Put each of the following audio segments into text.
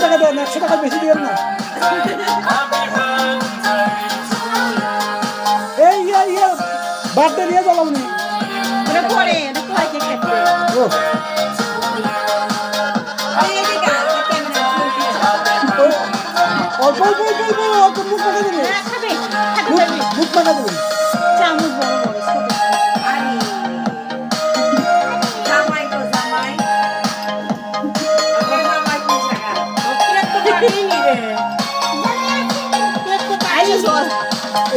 টাকা দেন, 100 টাকা বেশি দিবেন না। এই বার্থডে নিয়ে জ্বালাও নি। অল্প অল্প অল্প অল্প মুখ পাকা দেবেন, মুখ পাকা দেবেন।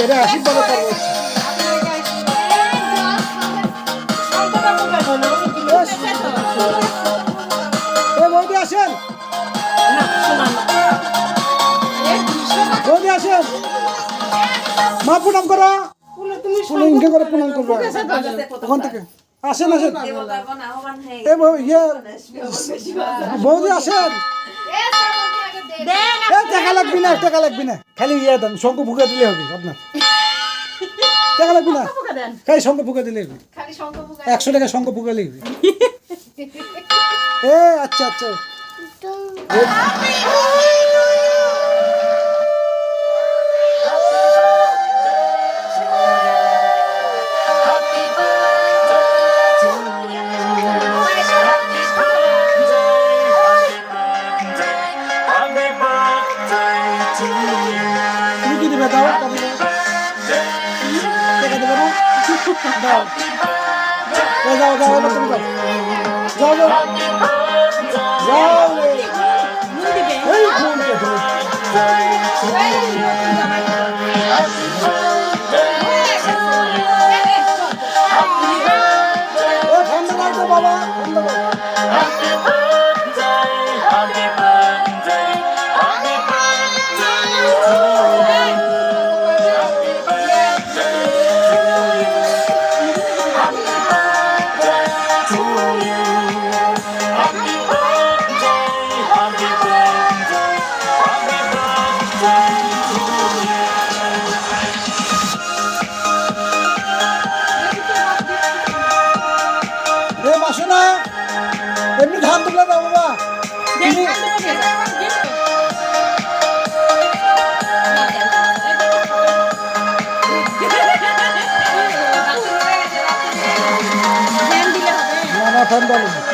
এরা আশীর্বাদ করবো। বৌদি আসেন, বৌদি আসেন, মা প্রণাম করো, ইনকে করে প্রণাম করবো ওখান থেকে। আসেন আসেন, বৌদি আসেন। টাকা লাগবি না, টাকা লাগবি না, খালি দেন, শঙ্খ ফুকা দিলে হবে আপনার। টাকা লাগবে না, খালি শঙ্খ ফুকা দিলে হবে, 100 টাকা শঙ্খ ফুকালে হবে। আচ্ছা আচ্ছা। দাও যাও যাও তুমি যাও যাও যাও এই ফোনটা ধরো। বাবা আসো না, এমনি ধান তুলে দাও বাবা। না ফ্যান বলো।